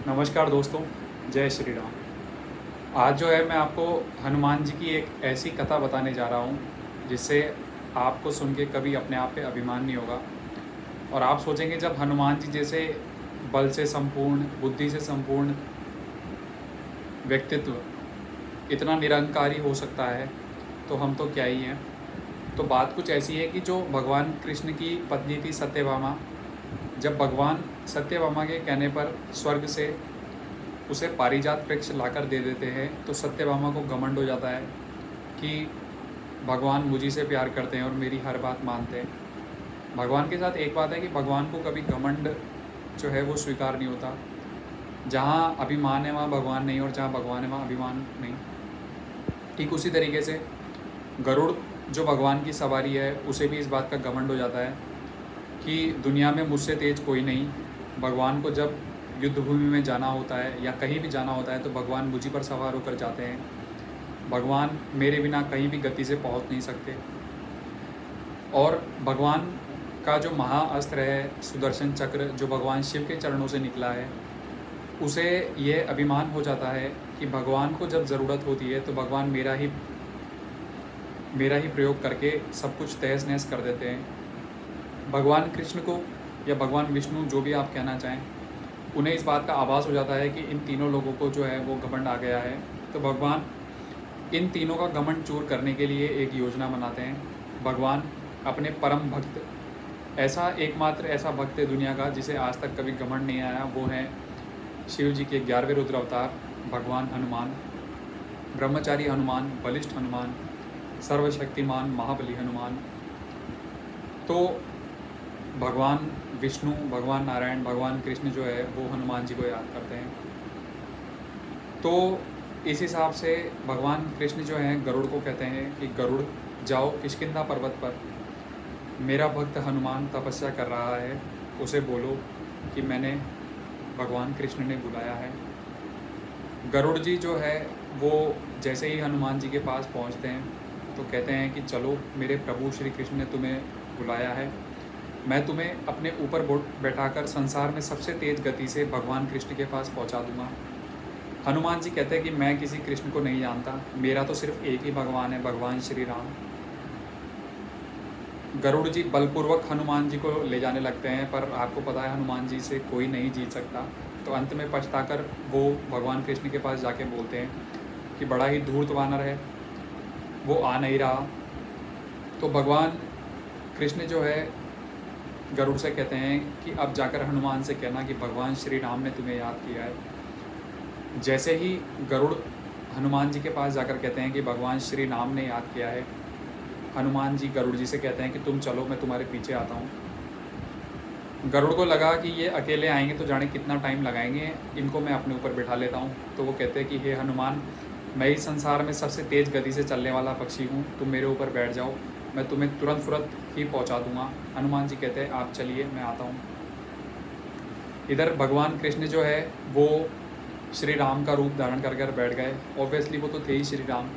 नमस्कार दोस्तों, जय श्री राम। आज जो है मैं आपको हनुमान जी की एक ऐसी कथा बताने जा रहा हूँ जिससे आपको सुन के कभी अपने आप पे अभिमान नहीं होगा और आप सोचेंगे जब हनुमान जी जैसे बल से संपूर्ण, बुद्धि से संपूर्ण व्यक्तित्व इतना निरंकारी हो सकता है तो हम तो क्या ही हैं। तो बात कुछ ऐसी है कि जो भगवान कृष्ण की पत्नी थी सत्यभामा, जब भगवान सत्यभामा के कहने पर स्वर्ग से उसे पारिजात वृक्ष लाकर दे देते हैं तो सत्यभामा को घमंड हो जाता है कि भगवान मुझी से प्यार करते हैं और मेरी हर बात मानते हैं। भगवान के साथ एक बात है कि भगवान को कभी घमंड जो है वो स्वीकार नहीं होता। जहाँ अभिमान है वहाँ भगवान नहीं, और जहाँ भगवान है वहाँ अभिमान नहीं। ठीक उसी तरीके से गरुड़ जो भगवान की सवारी है उसे भी इस बात का घमंड हो जाता है कि दुनिया में मुझसे तेज कोई नहीं। भगवान को जब युद्ध भूमि में जाना होता है या कहीं भी जाना होता है तो भगवान मुझी पर सवार होकर जाते हैं। भगवान मेरे बिना कहीं भी गति से पहुंच नहीं सकते। और भगवान का जो महाअस्त्र है सुदर्शन चक्र, जो भगवान शिव के चरणों से निकला है, उसे ये अभिमान हो जाता है कि भगवान को जब ज़रूरत होती है तो भगवान मेरा ही प्रयोग करके सब कुछ तहस नहस कर देते हैं। भगवान कृष्ण को या भगवान विष्णु, जो भी आप कहना चाहें, उन्हें इस बात का आभास हो जाता है कि इन तीनों लोगों को जो है वो घमंड आ गया है। तो भगवान इन तीनों का घमंड चूर करने के लिए एक योजना बनाते हैं। भगवान अपने परम भक्त, एकमात्र ऐसा भक्त है दुनिया का जिसे आज तक कभी घमंड नहीं आया, वो है शिव जी के 11वें रुद्र अवतार भगवान हनुमान। ब्रह्मचारी हनुमान, बलिष्ठ हनुमान, सर्वशक्तिमान महाबली हनुमान। तो भगवान विष्णु, भगवान नारायण, भगवान कृष्ण जो है वो हनुमान जी को याद करते हैं। तो इस हिसाब से भगवान कृष्ण जो हैं गरुड़ को कहते हैं कि गरुड़ जाओ किष्किंधा पर्वत पर, मेरा भक्त हनुमान तपस्या कर रहा है, उसे बोलो कि मैंने भगवान कृष्ण ने बुलाया है। गरुड़ जी जो है वो जैसे ही हनुमान जी के पास पहुंचते हैं तो कहते हैं कि चलो, मेरे प्रभु श्री कृष्ण ने तुम्हें बुलाया है, मैं तुम्हें अपने ऊपर बैठाकर संसार में सबसे तेज़ गति से भगवान कृष्ण के पास पहुंचा दूंगा। हनुमान जी कहते हैं कि मैं किसी कृष्ण को नहीं जानता, मेरा तो सिर्फ एक ही भगवान है, भगवान श्री राम। गरुड़ जी बलपूर्वक हनुमान जी को ले जाने लगते हैं, पर आपको पता है हनुमान जी से कोई नहीं जीत सकता। तो अंत में पछताकर वो भगवान कृष्ण के पास जाके बोलते हैं कि बड़ा ही धूर्त वानर है, वो आ नहीं रहा। तो भगवान कृष्ण जो है गरुड़ से कहते हैं कि अब जाकर हनुमान से कहना कि भगवान श्री राम ने तुम्हें याद किया है। जैसे ही गरुड़ हनुमान जी के पास जाकर कहते हैं कि भगवान श्री राम ने याद किया है, हनुमान जी गरुड़ जी से कहते हैं कि तुम चलो, मैं तुम्हारे पीछे आता हूँ। गरुड़ को लगा कि ये अकेले आएंगे तो जाने कितना टाइम लगाएंगे, इनको मैं अपने ऊपर बिठा लेता हूँ। तो वो कहते हैं कि हे हनुमान, मैं इस संसार में सबसे तेज़ गति से चलने वाला पक्षी हूँ, तुम मेरे ऊपर बैठ जाओ, मैं तुम्हें तुरंत फुरत ही पहुँचा दूँगा। हनुमान जी कहते हैं आप चलिए, मैं आता हूँ। इधर भगवान कृष्ण जो है वो श्री राम का रूप धारण कर कर बैठ गए। ऑब्वियसली वो तो थे ही श्री राम,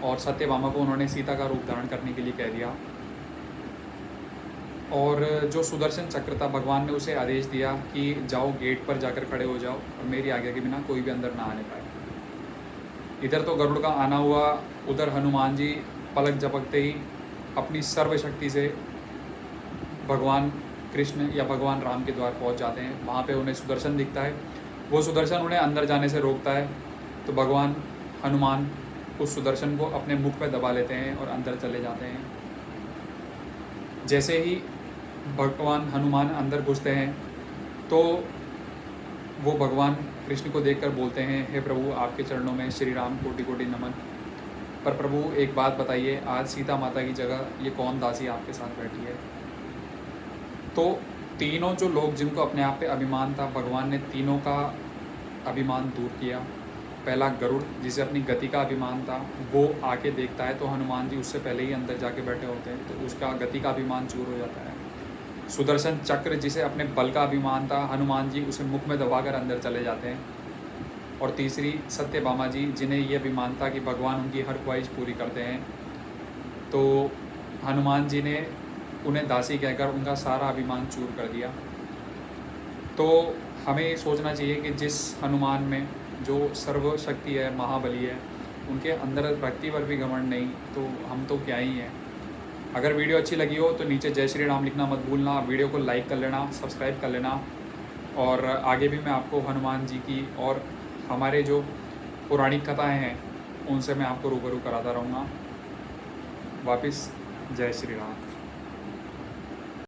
और सत्यभामा को उन्होंने सीता का रूप धारण करने के लिए कह दिया। और जो सुदर्शन चक्र था, भगवान ने उसे आदेश दिया कि जाओ गेट पर जाकर खड़े हो जाओ और मेरी आज्ञा के बिना कोई भी अंदर ना आने पाए। इधर तो गरुड़ का आना हुआ, उधर हनुमान जी पलक झपकते ही अपनी सर्वशक्ति से भगवान कृष्ण या भगवान राम के द्वार पहुंच जाते हैं। वहाँ पे उन्हें सुदर्शन दिखता है, वो सुदर्शन उन्हें अंदर जाने से रोकता है। तो भगवान हनुमान उस सुदर्शन को अपने मुख पर दबा लेते हैं और अंदर चले जाते हैं। जैसे ही भगवान हनुमान अंदर घुसते हैं तो वो भगवान कृष्ण को देखकर बोलते हैं, हे प्रभु, आपके चरणों में श्री राम कोटि कोटि नमन। पर प्रभु एक बात बताइए, आज सीता माता की जगह ये कौन दासी आपके साथ बैठी है? तो तीनों जो लोग जिनको अपने आप पे अभिमान था, भगवान ने तीनों का अभिमान दूर किया। पहला गरुड़, जिसे अपनी गति का अभिमान था, वो आके देखता है तो हनुमान जी उससे पहले ही अंदर जाके बैठे होते हैं, तो उसका गति का अभिमान चूर हो जाता है। सुदर्शन चक्र, जिसे अपने बल का अभिमान था, हनुमान जी उसे मुख में दबाकर अंदर चले जाते हैं। और तीसरी सत्यभामा जी, जिन्हें ये अभिमान था कि भगवान उनकी हर ख्वाहिश पूरी करते हैं, तो हनुमान जी ने उन्हें दासी कहकर उनका सारा अभिमान चूर कर दिया। तो हमें ये सोचना चाहिए कि जिस हनुमान में जो सर्वशक्ति है, महाबली है, उनके अंदर भक्ति पर भी घमंड नहीं, तो हम तो क्या ही हैं। अगर वीडियो अच्छी लगी हो तो नीचे जय श्री राम लिखना मत भूलना, वीडियो को लाइक कर लेना, सब्सक्राइब कर लेना, और आगे भी मैं आपको हनुमान जी की और हमारे जो पौराणिक कथाएं हैं उनसे मैं आपको रूबरू कराता रहूँगा। वापस जय श्री राम।